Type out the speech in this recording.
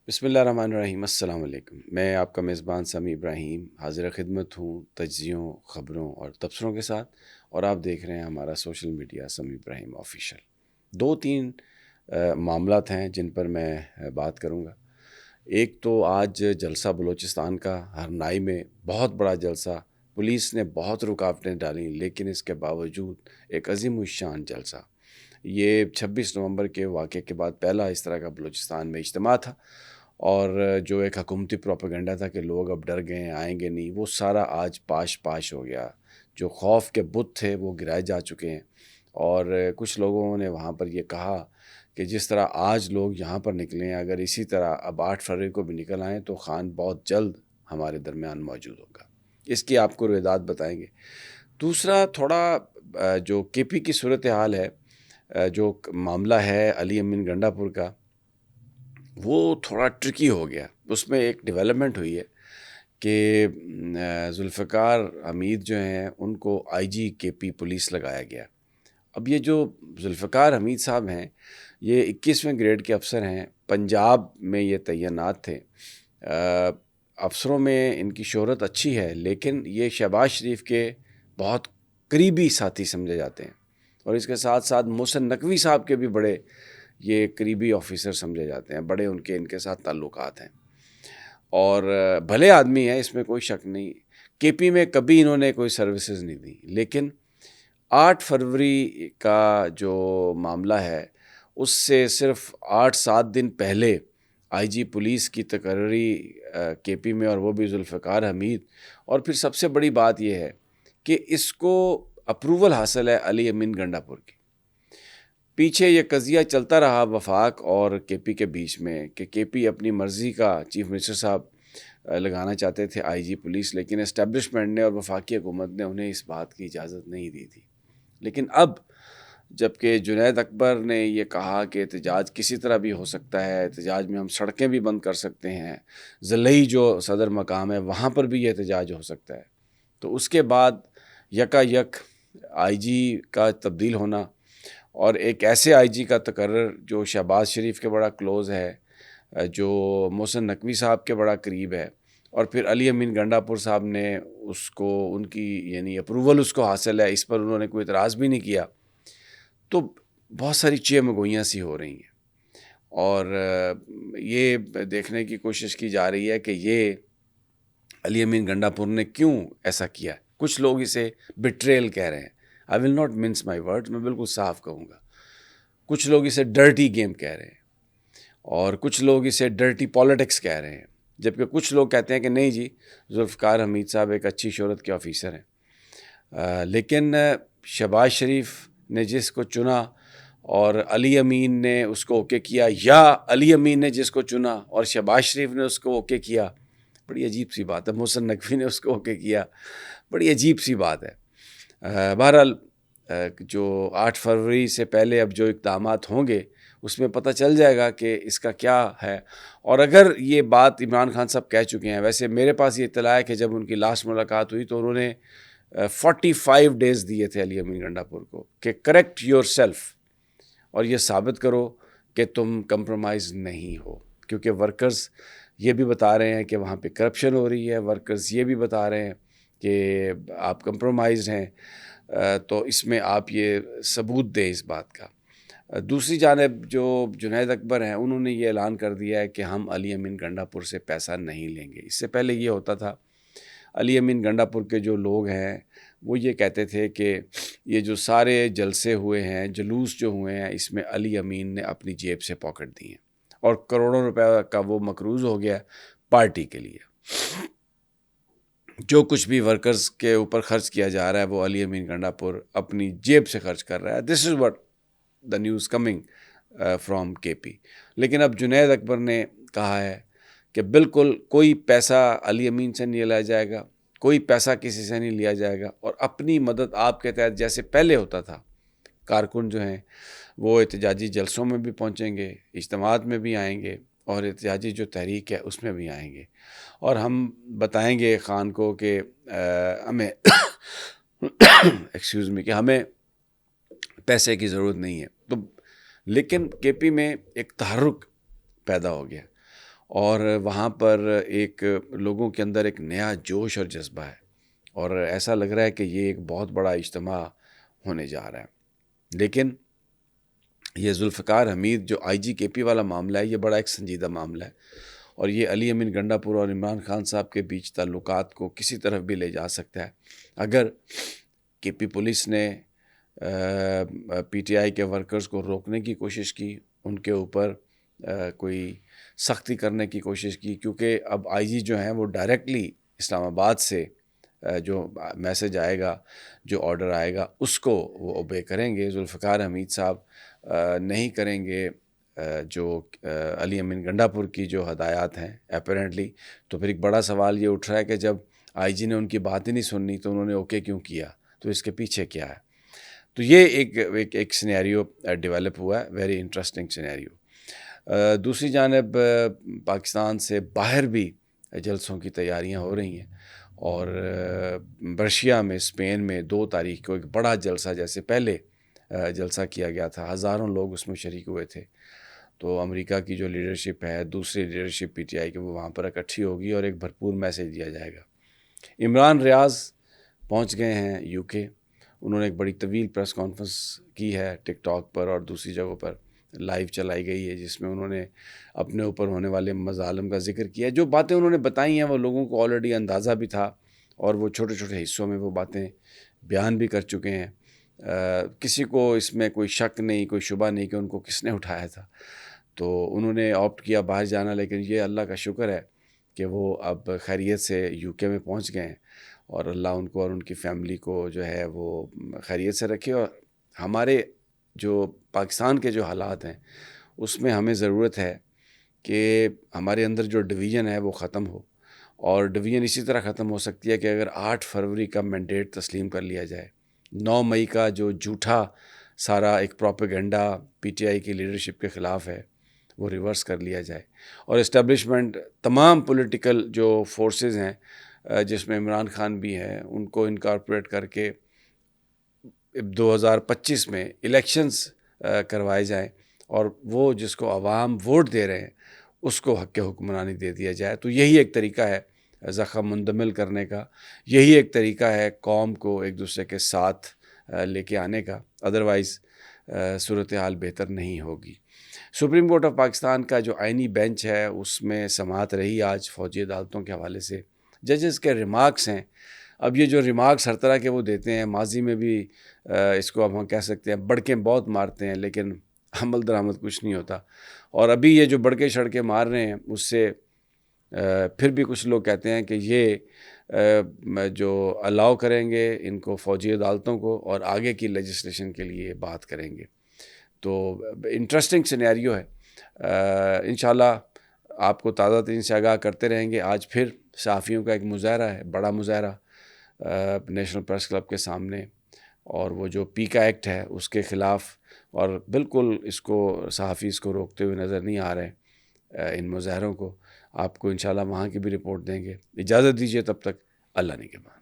بسم اللہ الرحمن الرحیم۔ السلام علیکم۔ میں آپ کا میزبان سمیع ابراہیم حاضر خدمت ہوں تجزیوں، خبروں اور تبصروں کے ساتھ، اور آپ دیکھ رہے ہیں ہمارا سوشل میڈیا سمیع ابراہیم آفیشیل۔ دو تین معاملات ہیں جن پر میں بات کروں گا۔ ایک تو آج جلسہ بلوچستان کا ہرنائی میں بہت بڑا جلسہ، پولیس نے بہت رکاوٹیں ڈالیں لیکن اس کے باوجود ایک عظیم الشان جلسہ۔ یہ 26 نومبر کے واقعے کے بعد پہلا اس طرح کا بلوچستان میں اجتماع تھا، اور جو ایک حکومتی پروپیگنڈا تھا کہ لوگ اب ڈر گئے ہیں، آئیں گے نہیں، وہ سارا آج پاش ہو گیا۔ جو خوف کے بت تھے وہ گرائے جا چکے ہیں، اور کچھ لوگوں نے وہاں پر یہ کہا کہ جس طرح آج لوگ یہاں پر نکلے ہیں، اگر اسی طرح اب 8 فروری کو بھی نکل آئیں تو خان بہت جلد ہمارے درمیان موجود ہوگا۔ اس کی آپ کو رویداد بتائیں گے۔ دوسرا تھوڑا جو کے پی کی صورتحال ہے، جو معاملہ ہے علی امین گنڈا پور کا، وہ تھوڑا ٹرکی ہو گیا۔ اس میں ایک ڈیولپمنٹ ہوئی ہے کہ ذوالفقار حمید جو ہیں ان کو آئی جی کے پی پولیس لگایا گیا۔ اب یہ جو ذوالفقار حمید صاحب ہیں یہ 21ویں گریڈ کے افسر ہیں، پنجاب میں یہ تعینات تھے۔ افسروں میں ان کی شہرت اچھی ہے، لیکن یہ شہباز شریف کے بہت قریبی ساتھی سمجھے جاتے ہیں، اور اس کے ساتھ ساتھ محسن نقوی صاحب کے بھی بڑے یہ قریبی آفیسر سمجھے جاتے ہیں، بڑے ان کے ساتھ تعلقات ہیں، اور بھلے آدمی ہیں، اس میں کوئی شک نہیں۔ کے پی میں کبھی انہوں نے کوئی سروسز نہیں دی، لیکن 8 فروری کا جو معاملہ ہے اس سے صرف 8-7 دن پہلے آئی جی پولیس کی تقرری کے پی میں، اور وہ بھی ذوالفقار حمید، اور پھر سب سے بڑی بات یہ ہے کہ اس کو اپروول حاصل ہے علی امین گنڈا پور کی۔ پیچھے یہ قضیہ چلتا رہا وفاق اور کے پی کے بیچ میں کہ کے پی اپنی مرضی کا چیف منسٹر صاحب لگانا چاہتے تھے آئی جی پولیس، لیکن اسٹیبلشمنٹ نے اور وفاقی حکومت نے انہیں اس بات کی اجازت نہیں دی تھی۔ لیکن اب جب کہ جنید اکبر نے یہ کہا کہ احتجاج کسی طرح بھی ہو سکتا ہے، احتجاج میں ہم سڑکیں بھی بند کر سکتے ہیں، ضلعی جو صدر مقام ہے وہاں پر بھی یہ احتجاج ہو سکتا ہے، تو اس کے بعد یکا یک آئی جی کا تبدیل ہونا، اور ایک ایسے آئی جی کا تقرر جو شہباز شریف کے بڑا کلوز ہے، جو محسن نقوی صاحب کے بڑا قریب ہے، اور پھر علی امین گنڈا پور صاحب نے اس کو ان کی یعنی اپروول اس کو حاصل ہے، اس پر انہوں نے کوئی اعتراض بھی نہیں کیا، تو بہت ساری چیمگوئیاں سی ہو رہی ہیں، اور یہ دیکھنے کی کوشش کی جا رہی ہے کہ یہ علی امین گنڈا پور نے کیوں ایسا کیا۔ کچھ لوگ اسے بٹریل کہہ رہے ہیں، I will not mince my words، میں بالکل صاف کہوں گا۔ کچھ لوگ اسے ڈرٹی گیم کہہ رہے ہیں، اور کچھ لوگ اسے ڈرٹی پالیٹکس کہہ رہے ہیں، جبکہ کچھ لوگ کہتے ہیں کہ نہیں جی، ذوالفقار حمید صاحب ایک اچھی شہرت کے آفیسر ہیں، لیکن شہباز شریف نے جس کو چنا اور علی امین نے اس کو اوکے کیا، یا علی امین نے جس کو چنا اور شہباز شریف نے اس کو اوکے کیا، بڑی عجیب سی بات ہے۔ محسن نقوی نے اس کو اوکے کیا، بڑی عجیب سی بات ہے۔ بہرحال جو 8 فروری سے پہلے اب جو اقدامات ہوں گے اس میں پتہ چل جائے گا کہ اس کا کیا ہے، اور اگر یہ بات عمران خان صاحب کہہ چکے ہیں، ویسے میرے پاس یہ اطلاع ہے کہ جب ان کی لاسٹ ملاقات ہوئی تو انہوں نے 45 ڈیز دیے تھے علی امین گنڈا پور کو کہ کریکٹ یور سیلف، اور یہ ثابت کرو کہ تم کمپرومائز نہیں ہو، کیونکہ ورکرز یہ بھی بتا رہے ہیں کہ وہاں پہ کرپشن ہو رہی ہے، ورکرز یہ بھی بتا رہے ہیں کہ آپ کمپرومائزڈ ہیں، تو اس میں آپ یہ ثبوت دیں اس بات کا۔ دوسری جانب جو جنید اکبر ہیں انہوں نے یہ اعلان کر دیا ہے کہ ہم علی امین گنڈا پور سے پیسہ نہیں لیں گے۔ اس سے پہلے یہ ہوتا تھا، علی امین گنڈا پور کے جو لوگ ہیں وہ یہ کہتے تھے کہ یہ جو سارے جلسے ہوئے ہیں، جلوس جو ہوئے ہیں، اس میں علی امین نے اپنی جیب سے پاکٹ دی ہیں، اور کروڑوں روپے کا وہ مقروض ہو گیا پارٹی کے لیے۔ جو کچھ بھی ورکرز کے اوپر خرچ کیا جا رہا ہے وہ علی امین گنڈا پور اپنی جیب سے خرچ کر رہا ہے۔ This is what the news coming from K P. لیکن اب جنید اکبر نے کہا ہے کہ بالکل کوئی پیسہ علی امین سے نہیں لیا جائے گا، کوئی پیسہ کسی سے نہیں لیا جائے گا، اور اپنی مدد آپ کے تحت جیسے پہلے ہوتا تھا، کارکن جو ہیں وہ احتجاجی جلسوں میں بھی پہنچیں گے، اجتماعات میں بھی آئیں گے، اور احتجاجی جو تحریک ہے اس میں بھی آئیں گے، اور ہم بتائیں گے خان کو کہ ہمیں ایکسکیوز می کہ ہمیں پیسے کی ضرورت نہیں ہے۔ تو لیکن کے پی میں ایک تحرک پیدا ہو گیا، اور وہاں پر ایک لوگوں کے اندر ایک نیا جوش اور جذبہ ہے، اور ایسا لگ رہا ہے کہ یہ ایک بہت بڑا اجتماع ہونے جا رہا ہے۔ لیکن یہ ذوالفقار حمید جو آئی جی کے پی والا معاملہ ہے، یہ بڑا ایک سنجیدہ معاملہ ہے، اور یہ علی امین گنڈا پور اور عمران خان صاحب کے بیچ تعلقات کو کسی طرف بھی لے جا سکتا ہے۔ اگر کے پی پولیس نے پی ٹی آئی کے ورکرز کو روکنے کی کوشش کی، ان کے اوپر کوئی سختی کرنے کی کوشش کی، کیونکہ اب آئی جی جو ہیں وہ ڈائریکٹلی اسلام آباد سے جو میسج آئے گا، جو آرڈر آئے گا، اس کو وہ اوبے کریں گے۔ ذوالفقار حمید صاحب نہیں کریں گے جو علی امین گنڈا پور کی جو ہدایات ہیں اپیرنٹلی۔ تو پھر ایک بڑا سوال یہ اٹھ رہا ہے کہ جب آئی جی نے ان کی بات ہی نہیں سننی تو انہوں نے اوکے کیوں کیا؟ تو اس کے پیچھے کیا ہے؟ تو یہ ایک سینیریو ڈیولپ ہوا ہے، ویری انٹرسٹنگ سینیریو۔ دوسری جانب پاکستان سے باہر بھی جلسوں کی تیاریاں ہو رہی ہیں، اور برشیا میں، اسپین میں 2 تاریخ کو ایک بڑا جلسہ، جیسے پہلے جلسہ کیا گیا تھا، ہزاروں لوگ اس میں شریک ہوئے تھے۔ تو امریکہ کی جو لیڈرشپ ہے، دوسری لیڈرشپ پی ٹی آئی کی، وہ وہاں پر اکٹھی ہوگی اور ایک بھرپور میسیج دیا جائے گا۔ عمران ریاض پہنچ گئے ہیں یو کے، انہوں نے ایک بڑی طویل پریس کانفرنس کی ہے ٹک ٹاک پر اور دوسری جگہوں پر لائیو چلائی گئی ہے، جس میں انہوں نے اپنے اوپر ہونے والے مظالم کا ذکر کیا ہے۔ جو باتیں انہوں نے بتائی ہیں وہ لوگوں کو آلریڈی اندازہ بھی تھا، اور وہ چھوٹے چھوٹے حصوں میں وہ باتیں بیان بھی کر چکے ہیں۔ کسی کو اس میں کوئی شک نہیں، کوئی شبہ نہیں کہ ان کو کس نے اٹھایا تھا۔ تو انہوں نے آپٹ کیا باہر جانا، لیکن یہ اللہ کا شکر ہے کہ وہ اب خیریت سے یو کے میں پہنچ گئے ہیں، اور اللہ ان کو اور ان کی فیملی کو جو ہے وہ خیریت سے رکھے۔ اور ہمارے جو پاکستان کے جو حالات ہیں اس میں ہمیں ضرورت ہے کہ ہمارے اندر جو ڈویژن ہے وہ ختم ہو، اور ڈویژن اسی طرح ختم ہو سکتی ہے کہ اگر 8 فروری کا مینڈیٹ تسلیم کر لیا جائے، 9 مئی کا جو جھوٹا سارا ایک پروپیگنڈا پی ٹی آئی کی لیڈرشپ کے خلاف ہے وہ ریورس کر لیا جائے، اور اسٹیبلشمنٹ تمام پولیٹیکل جو فورسز ہیں جس میں عمران خان بھی ہیں، ان کو انکارپوریٹ کر کے 2025 میں الیکشنز کروائے جائیں، اور وہ جس کو عوام ووٹ دے رہے ہیں اس کو حق حکمرانی دے دیا جائے۔ تو یہی ایک طریقہ ہے زخم مندمل کرنے کا، یہی ایک طریقہ ہے قوم کو ایک دوسرے کے ساتھ لے کے آنے کا، ادروائز صورتحال بہتر نہیں ہوگی۔ سپریم کورٹ آف پاکستان کا جو آئینی بینچ ہے اس میں سماعت رہی آج فوجی عدالتوں کے حوالے سے۔ ججز کے ریمارکس ہیں، اب یہ جو ریمارکس ہر طرح کے وہ دیتے ہیں، ماضی میں بھی اس کو اب ہم کہہ سکتے ہیں بڑکیں بہت مارتے ہیں، لیکن عمل درآمد کچھ نہیں ہوتا۔ اور ابھی یہ جو بڑکے شڑکے مار رہے ہیں اس سے پھر بھی کچھ لوگ کہتے ہیں کہ یہ جو الاؤ کریں گے ان کو، فوجی عدالتوں کو، اور آگے کی لیجسلیشن کے لیے بات کریں گے۔ تو انٹرسٹنگ سینیریو ہے۔ انشاءاللہ آپ کو تازہ ترین سے آگاہ کرتے رہیں گے۔ آج پھر صحافیوں کا ایک مظاہرہ ہے، بڑا مظاہرہ نیشنل پریس کلب کے سامنے، اور وہ جو پی کا ایکٹ ہے اس کے خلاف، اور بالکل اس کو صحافی اس کو روکتے ہوئے نظر نہیں آ رہے ان مظاہروں کو۔ آپ کو انشاءاللہ وہاں کی بھی رپورٹ دیں گے۔ اجازت دیجیے تب تک، اللہ نگہبان۔